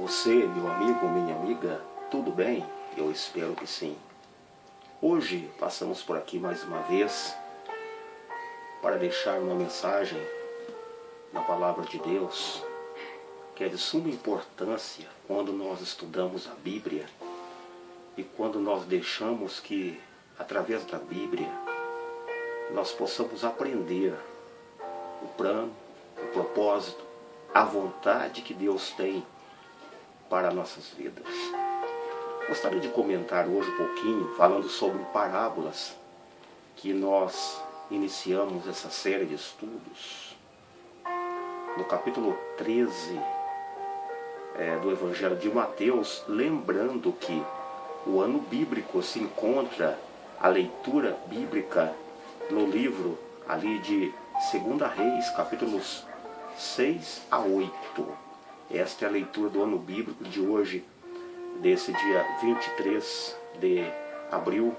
Você, meu amigo, minha amiga, tudo bem? Eu espero que sim. Hoje passamos por aqui mais uma vez para deixar uma mensagem na Palavra de Deus que é de suma importância quando nós estudamos a Bíblia e quando nós deixamos que, através da Bíblia, nós possamos aprender o plano, o propósito, a vontade que Deus tem para nossas vidas. Gostaria de comentar hoje um pouquinho, falando sobre parábolas, que nós iniciamos essa série de estudos. No capítulo 13 do Evangelho de Mateus, lembrando que o ano bíblico se encontra a leitura bíblica no livro ali de 2 Reis, capítulos 6 a 8. Esta é a leitura do ano bíblico de hoje, desse dia 23 de abril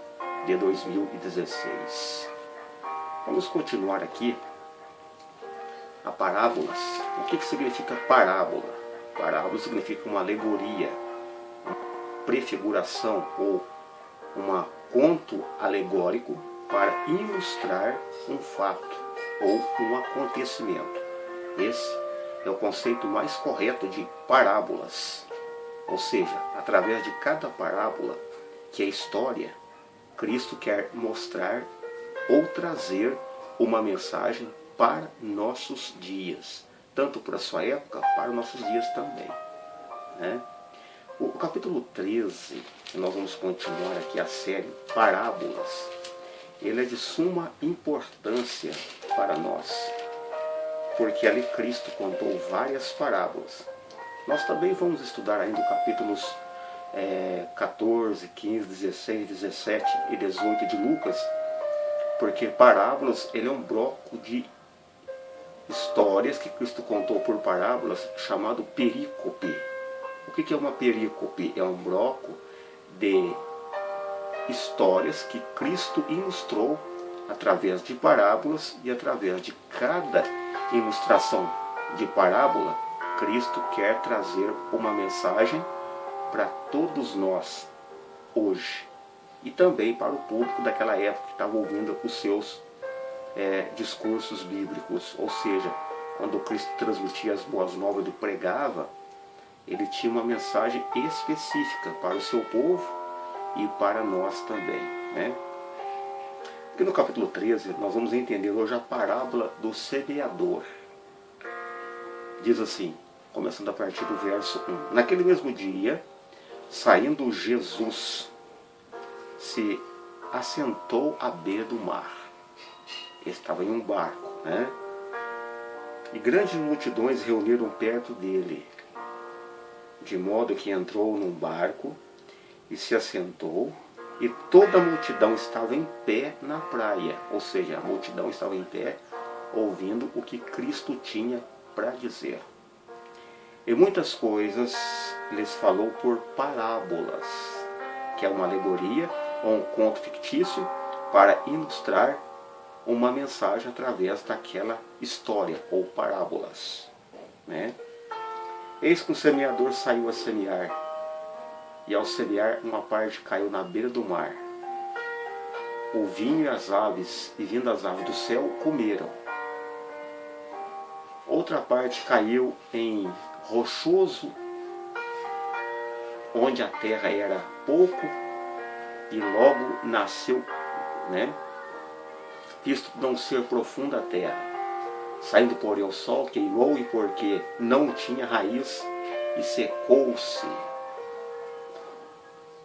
de 2016. Vamos continuar aqui a parábolas. O que significa parábola? Parábola significa uma alegoria, uma prefiguração ou um conto alegórico para ilustrar um fato ou um acontecimento. Esse é o conceito mais correto de parábolas. Ou seja, através de cada parábola, que é história, Cristo quer mostrar ou trazer uma mensagem para nossos dias. Tanto para a sua época, para os nossos dias também. Né? O capítulo 13, nós vamos continuar aqui a série Parábolas. Ele é de suma importância para nós, porque ali Cristo contou várias parábolas. Nós também vamos estudar ainda os capítulos 14, 15, 16, 17 e 18 de Lucas, porque parábolas ele é um bloco de histórias que Cristo contou por parábolas, chamado perícope. O que é uma perícope? É um bloco de histórias que Cristo ilustrou através de parábolas, e através de cada ilustração de parábola, Cristo quer trazer uma mensagem para todos nós hoje, e também para o público daquela época que estava ouvindo os seus discursos bíblicos. Ou seja, quando Cristo transmitia as boas novas, ele pregava, ele tinha uma mensagem específica para o seu povo e para nós também, né? Aqui no capítulo 13, nós vamos entender hoje a parábola do semeador. Diz assim, começando a partir do verso 1. Naquele mesmo dia, saindo Jesus, se assentou à beira do mar. Ele estava em um barco, né? E grandes multidões reuniram perto dele, de modo que entrou num barco e se assentou, e toda a multidão estava em pé na praia. Ou seja, a multidão estava em pé, ouvindo o que Cristo tinha para dizer. E muitas coisas lhes falou por parábolas, que é uma alegoria ou um conto fictício para ilustrar uma mensagem através daquela história ou parábolas, né? Eis que o semeador saiu a semear, e ao semear uma parte caiu na beira do mar. O vinho e as aves, e vindo as aves do céu, comeram. Outra parte caiu em rochoso, onde a terra era pouco, e logo nasceu, né? Visto não ser profunda a terra. Saindo, porém, o sol queimou, e porque não tinha raiz, e secou-se.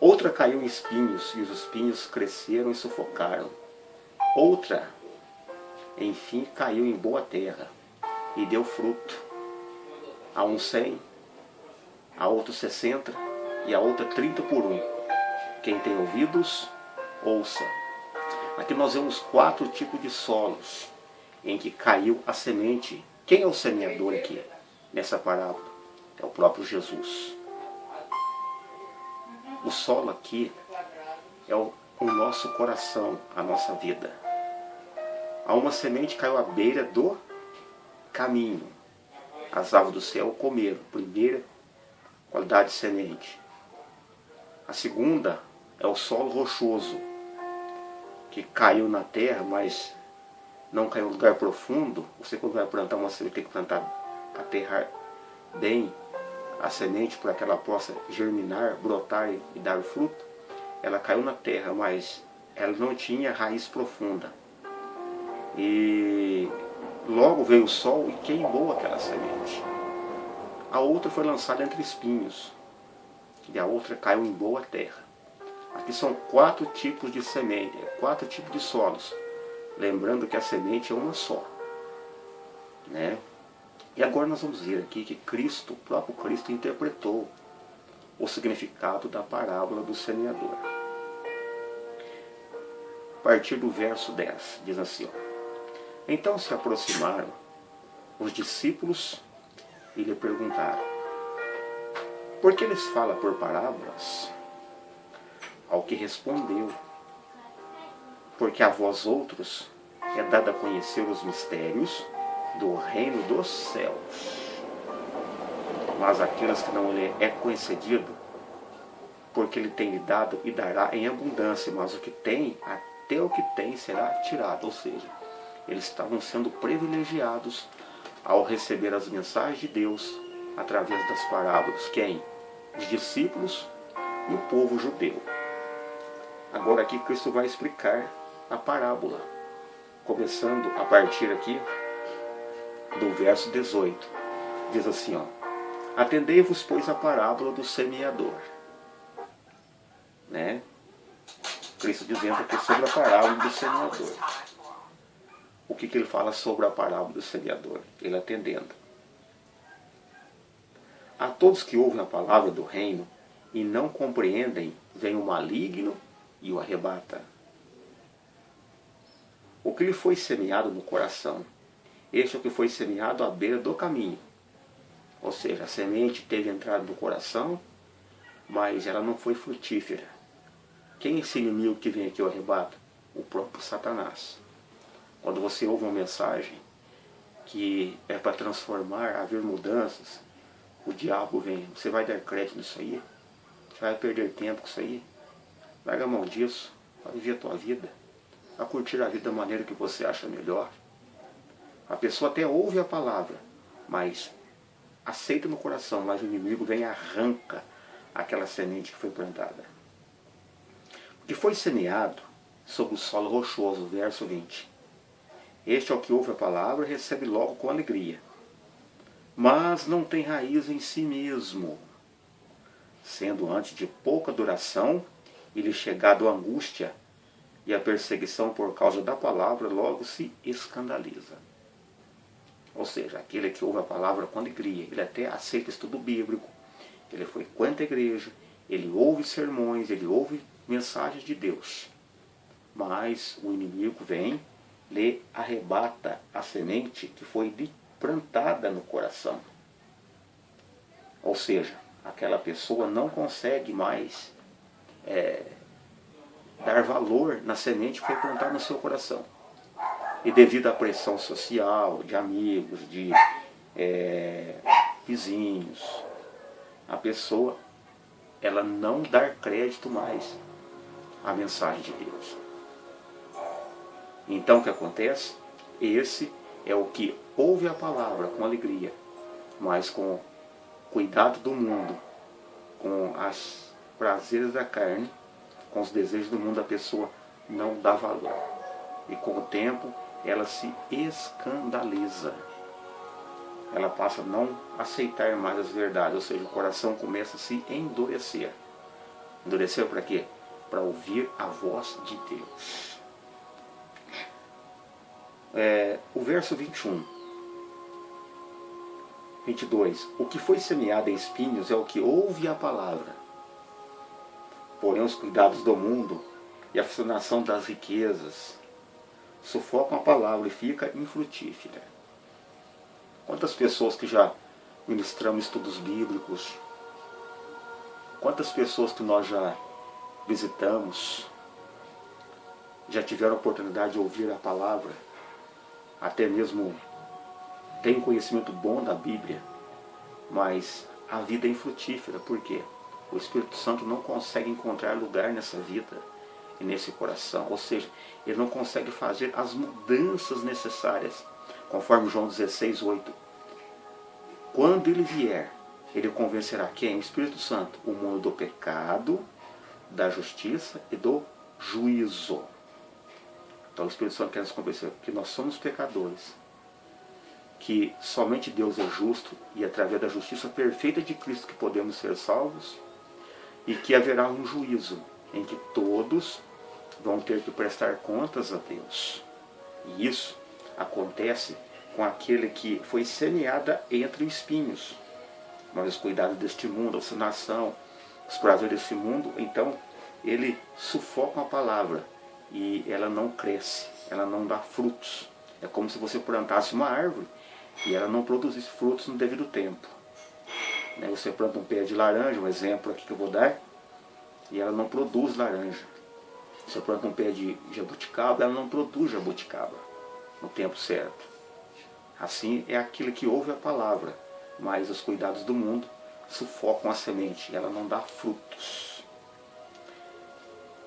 Outra caiu em espinhos, e os espinhos cresceram e sufocaram. Outra, enfim, caiu em boa terra, e deu fruto. A um 100, a outro 60, e a outra 30 por 1. Quem tem ouvidos, ouça. Aqui nós vemos 4 tipos de solos em que caiu a semente. Quem é o semeador aqui, nessa parábola? É o próprio Jesus. O solo aqui é o nosso coração, a nossa vida. Há uma semente que caiu à beira do caminho. As aves do céu comeram. Primeira qualidade de semente. A segunda é o solo rochoso, que caiu na terra, mas não caiu em lugar profundo. Você, quando vai plantar uma semente, tem que plantar, aterrar bem a semente para que ela possa germinar, brotar e dar fruto. Ela caiu na terra, mas ela não tinha raiz profunda. E logo veio o sol e queimou aquela semente. A outra foi lançada entre espinhos, e a outra caiu em boa terra. Aqui são 4 tipos de semente, 4 tipos de solos. Lembrando que a semente é uma só, né? E agora nós vamos ver aqui que Cristo, o próprio Cristo, interpretou o significado da parábola do semeador. A partir do verso 10, diz assim, ó: Então se aproximaram os discípulos e lhe perguntaram: Por que eles falam por parábolas? Ao que respondeu: Porque a vós outros é dado a conhecer os mistérios do reino dos céus, mas aqueles que não lhe é concedido, porque ele tem lhe dado e dará em abundância, mas o que tem, até o que tem será tirado. Ou seja, eles estavam sendo privilegiados ao receber as mensagens de Deus através das parábolas. Quem? Os discípulos e o povo judeu. Agora aqui Cristo vai explicar a parábola, começando a partir aqui do verso 18. Diz assim, ó: Atendei-vos, pois, a parábola do semeador. Né? Cristo dizendo aqui sobre a parábola do semeador. O que ele fala sobre a parábola do semeador? Ele atendendo: A todos que ouvem a palavra do reino e não compreendem, vem o maligno e o arrebata. O que lhe foi semeado no coração, este é o que foi semeado à beira do caminho. Ou seja, a semente teve entrado no coração, mas ela não foi frutífera. Quem é esse inimigo que vem aqui ao arrebato? O próprio Satanás. Quando você ouve uma mensagem que é para transformar, haver mudanças, o diabo vem: Você vai dar crédito nisso aí? Você vai perder tempo com isso aí? Larga a mão disso, vai viver a tua vida, vai curtir a vida da maneira que você acha melhor. A pessoa até ouve a palavra, mas aceita no coração, mas o inimigo vem e arranca aquela semente que foi plantada. O que foi semeado sobre o solo rochoso, verso 20. Este é o que ouve a palavra e recebe logo com alegria, mas não tem raiz em si mesmo, sendo antes de pouca duração, ele chegado à angústia e a perseguição por causa da palavra, logo se escandaliza. Ou seja, aquele que ouve a palavra com alegria, ele até aceita estudo bíblico, ele frequenta a igreja, ele ouve sermões, ele ouve mensagens de Deus. Mas o inimigo vem, lhe arrebata a semente que foi plantada no coração. Ou seja, aquela pessoa não consegue mais dar valor na semente que foi plantada no seu coração. E devido à pressão social, de amigos, de vizinhos, a pessoa ela não dá crédito mais à mensagem de Deus. Então o que acontece? Esse é o que ouve a palavra com alegria, mas com cuidado do mundo, com as prazeres da carne, com os desejos do mundo, a pessoa não dá valor. E com o tempo ela se escandaliza. Ela passa a não aceitar mais as verdades, ou seja, o coração começa a se endurecer. Endurecer para quê? Para ouvir a voz de Deus. O verso 21, 22. O que foi semeado em espinhos é o que ouve a palavra. Porém os cuidados do mundo e a fascinação das riquezas sufocam a palavra e fica infrutífera. Quantas pessoas que já ministramos estudos bíblicos, quantas pessoas que nós já visitamos, já tiveram a oportunidade de ouvir a palavra, até mesmo têm conhecimento bom da Bíblia, mas a vida é infrutífera. Por quê? O Espírito Santo não consegue encontrar lugar nessa vida e nesse coração. Ou seja, ele não consegue fazer as mudanças necessárias. Conforme João 16:8. Quando ele vier, ele convencerá quem? O Espírito Santo. O mundo do pecado, da justiça e do juízo. Então o Espírito Santo quer nos convencer que nós somos pecadores, que somente Deus é justo e através da justiça perfeita de Cristo que podemos ser salvos, e que haverá um juízo em que todos vão ter que prestar contas a Deus. E isso acontece com aquele que foi semeada entre espinhos. Mas os cuidados deste mundo, a obstinação, os prazeres desse mundo, então ele sufoca a palavra e ela não cresce, ela não dá frutos. É como se você plantasse uma árvore e ela não produzisse frutos no devido tempo. Você planta um pé de laranja, um exemplo aqui que eu vou dar, e ela não produz laranja. Você planta um pé de jabuticaba, ela não produz jabuticaba no tempo certo. Assim é aquele que ouve a palavra, mas os cuidados do mundo sufocam a semente, ela não dá frutos.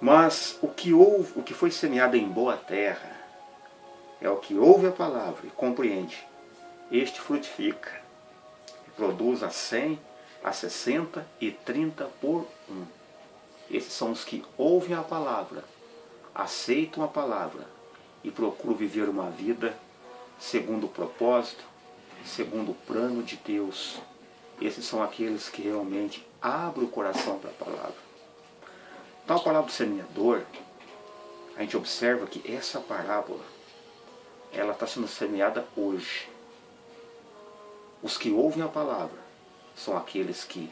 Mas o que foi semeado em boa terra é o que ouve a palavra e compreende. Este frutifica e produz a 100, a 60 e 30 por um. Esses são os que ouvem a palavra, aceitam a palavra e procuram viver uma vida segundo o propósito, segundo o plano de Deus. Esses são aqueles que realmente abrem o coração para a palavra. Tal palavra do semeador, a gente observa que essa parábola, ela está sendo semeada hoje. Os que ouvem a palavra são aqueles que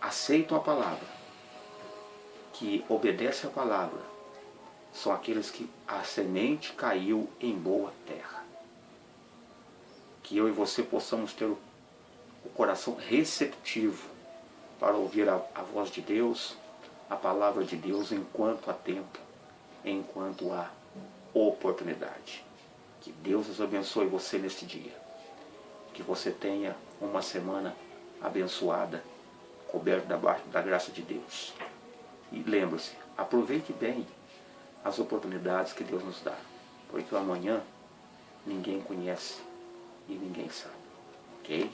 aceitam a palavra, que obedecem a palavra, são aqueles que a semente caiu em boa terra. Que eu e você possamos ter o coração receptivo para ouvir a voz de Deus, a palavra de Deus, enquanto há tempo, enquanto há oportunidade. Que Deus nos abençoe você neste dia. Que você tenha uma semana abençoada, coberta da graça de Deus. E lembre-se, aproveite bem as oportunidades que Deus nos dá, porque o amanhã ninguém conhece e ninguém sabe. Ok?